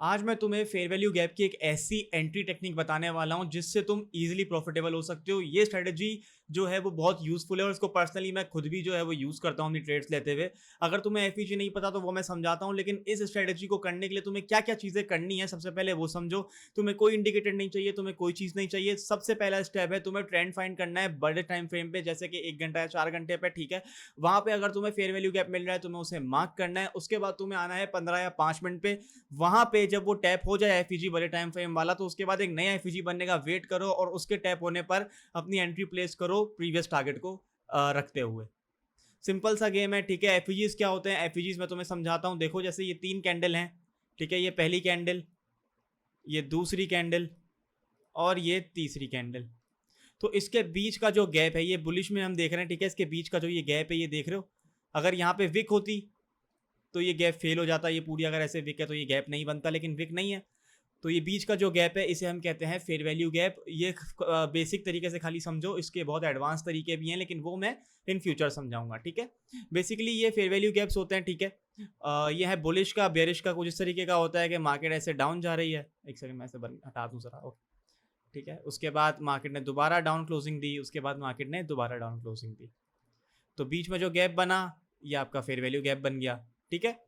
आज मैं तुम्हें फेयर वैल्यू गैप की एक ऐसी एंट्री टेक्निक बताने वाला हूं जिससे तुम इजीली प्रॉफिटेबल हो सकते हो। ये स्ट्रेटजी जो है वो बहुत यूजफुल है और इसको पर्सनली मैं खुद भी जो है वो यूज करता हूं अपनी ट्रेड्स लेते हुए। अगर तुम्हें एफईजी नहीं पता तो वो मैं समझाता हूं, लेकिन इस स्ट्रेटजी को करने के लिए तुम्हें क्या क्या चीजें करनी है सबसे पहले वो समझो। तुम्हें कोई इंडिकेटर नहीं चाहिए, तुम्हें कोई चीज नहीं चाहिए। सबसे पहला स्टेप है तुम्हें ट्रेंड फाइंड करना है बड़े टाइम फ्रेम पे, जैसे कि 1 घंटा या 4 घंटे पे, ठीक है। वहां पे अगर तुम्हें फेयर वैल्यू गैप मिल रहा है तुम्हें उसे मार्क करना है। उसके बाद तुम्हें आना है 15 या 5 मिनट पे। वहां पे जब वो टैप हो जाए एफईजी बड़े टाइम फ्रेम वाला तो उसके बाद एक नया एफईजी बनने का वेट करो और उसके टैप होने पर अपनी एंट्री प्लेस करो प्रीवियस टारगेट को रखते हुए। सिंपल सा गेम है, ठीक है। एफईजीज क्या होते हैं, एफईजीज मैं तुम्हें समझाता हूं। देखो जैसे ये 3 कैंडल हैं, ठीक है। ये पहली कैंडल, ये दूसरी कैंडल और ये तीसरी कैंडल। तो इसके बीच का जो गैप है ये बुलिश में हम देख रहे हैं, ठीक है। इसके बीच का जो ये गैप है ये देख रहे हो। अगर यहाँ पे विक होती तो ये गैप फेल हो जाता, ये पूरी अगर ऐसे विक है तो ये गैप नहीं बनता, लेकिन विक नहीं है तो ये बीच का जो गैप है इसे हम कहते हैं फेयर वैल्यू गैप। ये बेसिक तरीके से खाली समझो, इसके बहुत एडवांस तरीके भी हैं लेकिन वो मैं इन फ्यूचर समझाऊंगा, ठीक है। बेसिकली ये फेयर वैल्यू गैप्स होते हैं, ठीक है। ये है बुलिश का, बेरिश का कुछ इस तरीके का होता है कि मार्केट ऐसे डाउन जा रही है। एक सेकंड मैं ऐसे हटा दूं जरा, ओके, ठीक है। उसके बाद मार्केट ने दोबारा डाउन क्लोजिंग दी, उसके बाद मार्केट ने दोबारा डाउन क्लोजिंग दी, तो बीच में जो गैप बना ये आपका फेयर वैल्यू गैप बन गया, ठीक है।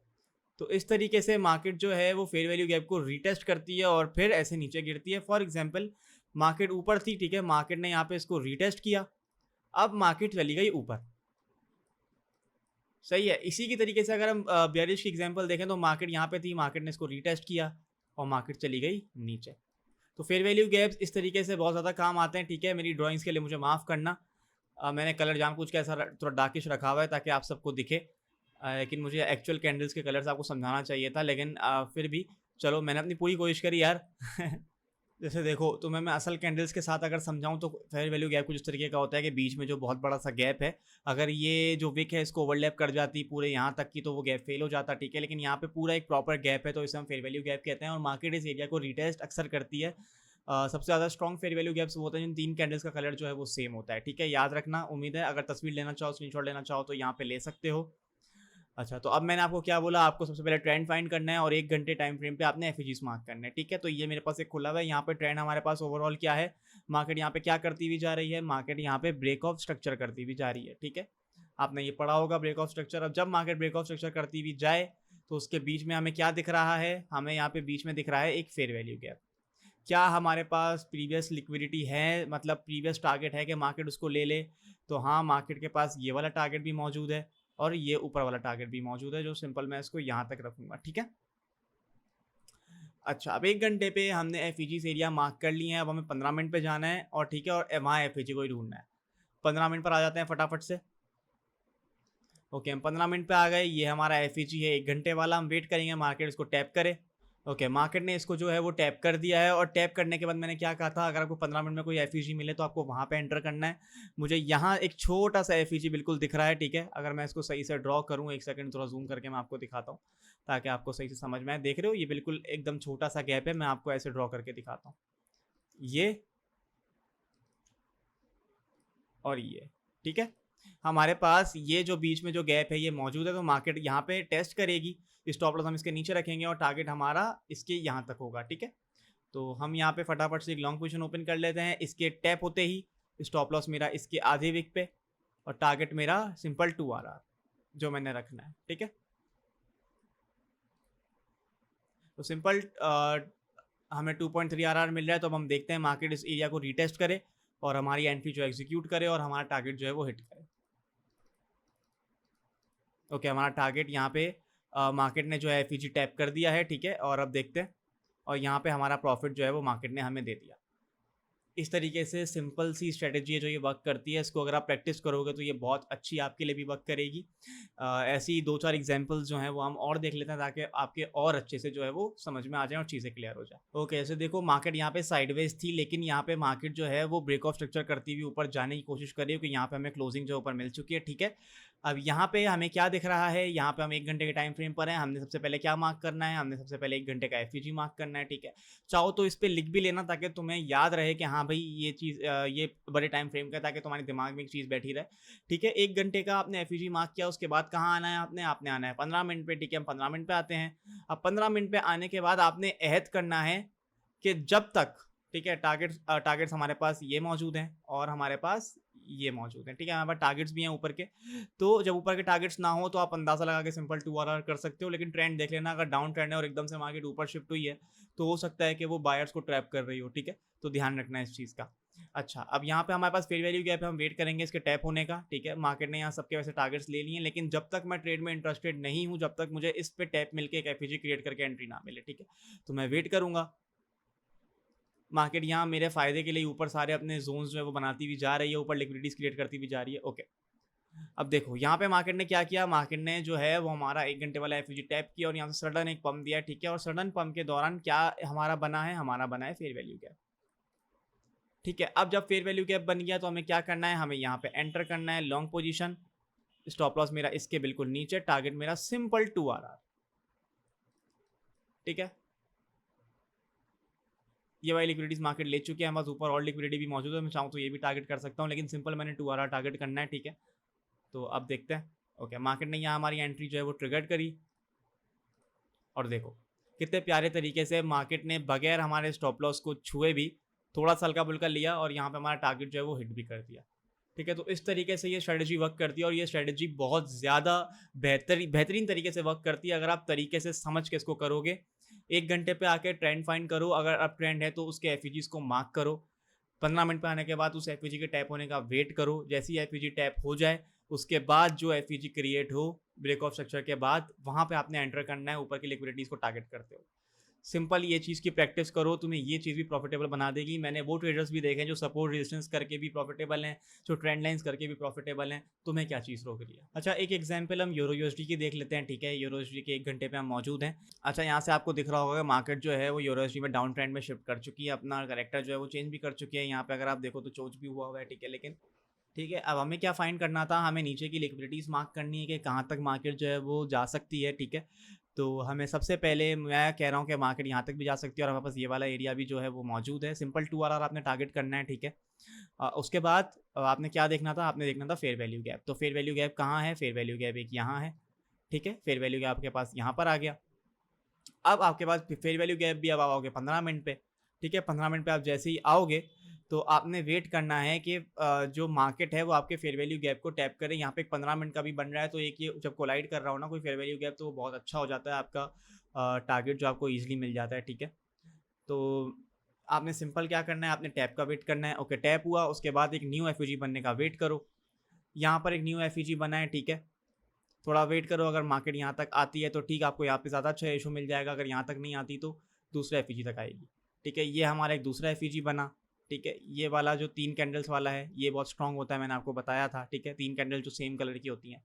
तो इस तरीके से मार्केट जो है वो फेयर वैल्यू गैप को रीटेस्ट करती है और फिर ऐसे नीचे गिरती है। फॉर एग्जांपल मार्केट ऊपर थी, ठीक है, मार्केट ने यहाँ पे इसको रीटेस्ट किया, अब मार्केट चली गई ऊपर, सही है। इसी की तरीके से अगर हम बेयरिश की एग्जांपल देखें तो मार्केट यहाँ पे थी, मार्केट ने इसको रीटेस्ट किया और मार्केट चली गई नीचे। तो फेयर वैल्यू गैप्स इस तरीके से बहुत ज़्यादा काम आते हैं, ठीक है। मेरी ड्राइंग्स के लिए मुझे माफ़ करना, मैंने कलर जानबूझ के ऐसा थोड़ा डार्किश रखा हुआ है ताकि आप सबको दिखे, लेकिन मुझे एक्चुअल कैंडल्स के कलर्स आपको समझाना चाहिए था, लेकिन फिर भी चलो मैंने अपनी पूरी कोशिश करी यार। जैसे देखो तुम्हें मैं असल कैंडल्स के साथ अगर समझाऊं तो फेयर वैल्यू गैप कुछ इस तरीके का होता है कि बीच में जो बहुत बड़ा सा गैप है, अगर ये जो विक है इसको ओवरलैप कर जाती पूरे यहाँ तक की तो वो गैप फेल हो जाता, ठीक है। लेकिन यहाँ पे पूरा एक प्रॉपर गैप है तो इसे हम फेयर वैल्यू गैप कहते हैं और मार्केट इस एरिया को रिटेस्ट अक्सर करती है। सबसे ज़्यादा स्ट्रॉन्ग फेयर वैल्यू गैप्स वो होते हैं जिन 3 कैंडल्स का कलर जो है वो सेम होता है, ठीक है। याद रखना, उम्मीद है अगर तस्वीर लेना चाहो, स्क्रीनशॉट लेना चाहो तो यहाँ पे ले सकते हो। अच्छा, तो अब मैंने आपको क्या बोला, आपको सबसे पहले ट्रेंड फाइंड करना है और 1 घंटे टाइम फ्रेम पे आपने एफईजीज मार्क करना है, ठीक है। तो ये मेरे पास एक खुला हुआ है, यहाँ पे ट्रेंड हमारे पास ओवरऑल क्या है, मार्केट यहाँ पे क्या करती हुई जा रही है, मार्केट यहाँ पे ब्रेक ऑफ स्ट्रक्चर करती हुई जा रही है, ठीक है। आपने ये पढ़ा होगा ब्रेक ऑफ स्ट्रक्चर। अब जब मार्केट ब्रेक ऑफ स्ट्रक्चर करती हुई जाए तो उसके बीच में हमें क्या दिख रहा है, हमें यहाँ पे बीच में दिख रहा है एक फेयर वैल्यू गैप। क्या हमारे पास प्रीवियस लिक्विडिटी है, मतलब प्रीवियस टारगेट है कि मार्केट उसको ले ले, तो हाँ मार्केट के पास ये वाला टारगेट भी मौजूद है और ये ऊपर वाला टारगेट भी मौजूद है, जो सिंपल मैं इसको यहाँ तक रखूंगा, ठीक है। अच्छा, अब 1 घंटे पे हमने एफईजी एरिया मार्क कर लिए हैं, अब हमें 15 मिनट पे जाना है और ठीक है, और वहाँ एफईजी को ही ढूंढना है। 15 मिनट पर आ जाते हैं फटाफट से। ओके, हम 15 मिनट पे आ गए, ये हमारा एफईजी है 1 घंटे वाला। हम वेट करेंगे मार्केट इसको टैप करे। ओके, मार्केट ने इसको जो है वो टैप कर दिया है और टैप करने के बाद मैंने क्या कहा था, अगर आपको 15 मिनट में कोई एफईजी मिले तो आपको वहाँ पे एंटर करना है। मुझे यहाँ एक छोटा सा एफईजी बिल्कुल दिख रहा है, ठीक है। अगर मैं इसको सही से ड्रॉ करूँ, एक सेकंड थोड़ा जूम करके मैं आपको दिखाता हूँ ताकि आपको सही से समझ में आए। देख रहे हो ये बिल्कुल एकदम छोटा सा गैप है, मैं आपको ऐसे ड्रॉ करके दिखाता हूँ, ये और ये, ठीक है। हमारे पास ये जो बीच में जो गैप है ये मौजूद है, तो मार्केट यहाँ पे टेस्ट करेगी। स्टॉप लॉस हम इसके नीचे रखेंगे और टारगेट हमारा इसके यहाँ तक होगा, ठीक है। तो हम यहाँ पे फटाफट से एक लॉन्ग पोजीशन ओपन कर लेते हैं। इसके टैप होते ही स्टॉप लॉस मेरा इसके आधे विक पे और टारगेट मेरा सिंपल 2 RR जो मैंने रखना है, ठीक है। तो सिंपल हमें 2.3 RR मिल रहा है, तो अब हम देखते हैं मार्केट इस एरिया को रीटेस्ट करे और हमारी एंट्री जो एग्जीक्यूट करे और हमारा टारगेट जो है वो हिट करे। ओके, हमारा टारगेट यहाँ पे मार्केट ने जो है एफईजी टैप कर दिया है, ठीक है। और अब देखते हैं, और यहाँ पे हमारा प्रॉफिट जो है वो मार्केट ने हमें दे दिया। इस तरीके से सिंपल सी स्ट्रेटेजी है जो ये वर्क करती है। इसको अगर आप प्रैक्टिस करोगे तो ये बहुत अच्छी आपके लिए भी वर्क करेगी। ऐसी 2-4 एग्जांपल्स जो हैं वो हम और देख लेते हैं ताकि आपके और अच्छे से जो है वो समझ में आ जाए और चीज़ें क्लियर हो जाए। ओके, ऐसे देखो मार्केट यहाँ पे साइडवेज थी, लेकिन यहाँ पे मार्केट जो है वो ब्रेक ऑफ स्ट्रक्चर करती हुई ऊपर जाने की कोशिश कर रही है, क्योंकि यहाँ पे हमें क्लोजिंग जो ऊपर मिल चुकी है, ठीक है। अब यहाँ पे हमें क्या दिख रहा है, यहाँ पे हम 1 घंटे के टाइम फ्रेम पर हैं, हमने सबसे पहले क्या मार्क करना है, हमने सबसे पहले 1 घंटे का एफईजी मार्क करना है, ठीक है। चाहो तो इस पे लिख भी लेना ताकि तुम्हें याद रहे कि हाँ भाई ये चीज़ ये बड़े टाइम फ्रेम का है, ताकि तुम्हारे दिमाग में एक चीज़ बैठी रहे, ठीक है। 1 घंटे का आपने एफईजी मार्क किया, उसके बाद कहाँ आना है आपने आना है 15 मिनट पे, ठीक है। हम 15 मिनट पे आते हैं। अब 15 मिनट पे आने के बाद आपने अहद करना है कि जब तक, ठीक है, टारगेट्स हमारे पास ये मौजूद हैं और हमारे पास ये मौजूद हैं, ठीक है। हमारे पास टारगेट्स भी हैं ऊपर के, तो जब ऊपर के टारगेट्स ना हो तो आप अंदाज़ा लगा के सिंपल 2 आर कर सकते हो, लेकिन ट्रेंड देख लेना, अगर डाउन ट्रेंड है और एकदम से मार्केट ऊपर शिफ्ट हुई है तो हो सकता है कि वो बायर्स को ट्रैप कर रही हो, ठीक है। तो ध्यान रखना है इस चीज़ का। अच्छा, अब यहाँ पे हमारे पास फेयर वैल्यू गैप है, हम वेट करेंगे इसके टैप होने का, ठीक है। मार्केट ने यहाँ सबके वैसे टारगेट्स ले लिए हैं, लेकिन जब तक मैं ट्रेड में इंटरेस्टेड नहीं हूँ, जब तक मुझे इस पे टैप मिलके एक एफईजी क्रिएट करके एंट्री ना मिले, ठीक है, तो मैं वेट करूँगा। मार्केट यहाँ मेरे फ़ायदे के लिए ऊपर सारे अपने जोन्स जो है वो बनाती भी जा रही है, ऊपर लिक्विडिटीज़ क्रिएट करती भी जा रही है, ओके। अब देखो यहाँ पे मार्केट ने क्या किया, मार्केट ने जो है वो हमारा 1 घंटे वाला एफईजी टैप किया और यहाँ से सडन एक पंप दिया, ठीक है। और सडन पंप के दौरान क्या हमारा बना है, हमारा बना है फेयर वैल्यू गैप, ठीक है। अब जब फेयर वैल्यू गैप बन गया तो हमें क्या करना है, हमें यहाँ पे एंटर करना है लॉन्ग पोजीशन। स्टॉप लॉस मेरा इसके बिल्कुल नीचे, टारगेट मेरा सिंपल 2 आर, ठीक है। ये वाली लिक्विडिटीज मार्केट ले चुकी है, हमारे पास ऊपर और लिक्विडिटी भी मौजूद है, मैं चाहूँ तो ये भी टारगेट कर सकता हूँ, लेकिन सिंपल मैंने 2 आर टारगेट करना है, ठीक है। तो अब देखते हैं, ओके। मार्केट ने यहाँ हमारी एंट्री जो है वो ट्रिगर करी और देखो कितने प्यारे तरीके से मार्केट ने बगैर हमारे स्टॉप लॉस को छुए भी थोड़ा सा हल्का बुल्का लिया और यहाँ पे हमारा टारगेट जो है वो हिट भी कर दिया, ठीक है। तो इस तरीके से ये स्ट्रेटजी वर्क करती है और ये स्ट्रेटजी बहुत ज़्यादा बेहतरीन तरीके से वर्क करती है अगर आप तरीके से समझ के इसको करोगे। 1 घंटे पे आके ट्रेंड फाइंड करो, अगर अप ट्रेंड है तो उसके एफईजीज को मार्क करो। 15 मिनट पे आने के बाद उस एफईजी के टैप होने का वेट करो। जैसे ही एफईजी टैप हो जाए उसके बाद जो एफईजी क्रिएट हो ब्रेक ऑफ स्ट्रक्चर के बाद, वहाँ पे आपने एंटर करना है ऊपर की लिक्विडिटीज़ को टारगेट करते हो। सिंपल ये चीज़ की प्रैक्टिस करो, तुम्हें ये चीज़ भी प्रॉफिटेबल बना देगी। मैंने वो ट्रेडर्स भी देखे हैं जो सपोर्ट रेजिस्टेंस करके भी प्रॉफिटेबल हैं, जो ट्रेंड लाइंस करके भी प्रॉफिटेबल हैं। तुम्हें क्या चीज़ रोक रही है? अच्छा, एक एग्जांपल हम यूरो यूएसडी की देख लेते हैं, ठीक है। यूरो यूएसडी के 1 घंटे पे हम मौजूद हैं। अच्छा, यहाँ से आपको दिख रहा होगा कि मार्केट जो है वो यूरो यूएसडी में डाउन ट्रेंड में शिफ्ट कर चुकी है, अपना करेक्टर जो है वो चेंज भी कर चुकी है। यहाँ पे अगर आप देखो तो चोच भी हुआ है, ठीक है। लेकिन ठीक है, अब हमें क्या फाइंड करना था, हमें नीचे की लिक्विडिटीज़ मार्क करनी है कि कहाँ तक मार्केट जो है वो जा सकती है, ठीक है। तो हमें सबसे पहले मैं कह रहा हूँ कि मार्केट यहाँ तक भी जा सकती है और हमारे पास ये वाला एरिया भी जो है वो मौजूद है। सिंपल 2 आर आपने टारगेट करना है, ठीक है। उसके बाद आपने क्या देखना था, आपने देखना था फेयर वैल्यू गैप। तो फेयर वैल्यू गैप कहाँ है, फेयर वैल्यू गैप एक यहाँ है, ठीक है। फेयर वैल्यू गैप आपके पास यहाँ पर आ गया। अब आपके पास फेयर वैल्यू गैप भी अब आओगे 15 मिनट पे, ठीक है। 15 मिनट पे आप जैसे ही आओगे तो आपने वेट करना है कि जो मार्केट है वो आपके फेयर वैल्यू गैप को टैप करे। यहाँ पे एक 15 मिनट का भी बन रहा है, तो एक ये जब कोलाइड कर रहा हो ना कोई फेयर वैल्यू गैप तो वो बहुत अच्छा हो जाता है, आपका टारगेट जो आपको ईजिली मिल जाता है, ठीक है। तो आपने सिंपल क्या करना है, आपने टैप का वेट करना है, ओके। टैप हुआ, उसके बाद एक न्यू एफईजी बनने का वेट करो। यहाँ पर एक न्यू एफईजी बना है, ठीक है। थोड़ा वेट करो, अगर मार्केट यहाँ तक आती है तो ठीक, आपको यहाँ पे ज़्यादा अच्छा इशू मिल जाएगा। अगर यहाँ तक नहीं आती तो दूसरा एफईजी तक आएगी, ठीक है। ये हमारा एक दूसरा एफईजी बना, ठीक है। ये वाला जो 3 कैंडल्स वाला है ये बहुत स्ट्रांग होता है, मैंने आपको बताया था, ठीक है। 3 कैंडल जो सेम कलर की होती हैं।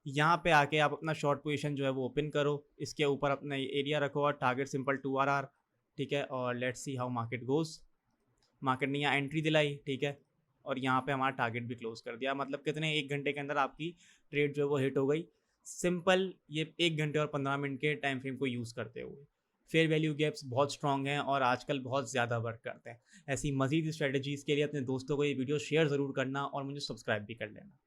यहाँ पे आके आप अपना शॉर्ट पोजीशन जो है वो ओपन करो, इसके ऊपर अपना एरिया रखो और टारगेट सिंपल 2 आर, ठीक है। और let's see how market goes. Market ने यहाँ एंट्री दिलाई, ठीक है। और यहाँ पे हमारा टारगेट भी क्लोज कर दिया, मतलब कितने 1 घंटे के अंदर आपकी ट्रेड जो है वो हिट हो गई। सिंपल ये 1 घंटे और 15 मिनट के टाइम फ्रेम को यूज़ करते हुए फेयर वैल्यू गैप्स बहुत स्ट्रॉन्ग हैं और आजकल बहुत ज़्यादा वर्क करते हैं। ऐसी मज़ीद स्ट्रेटजीज़ के लिए अपने दोस्तों को ये वीडियो शेयर ज़रूर करना और मुझे सब्सक्राइब भी कर लेना।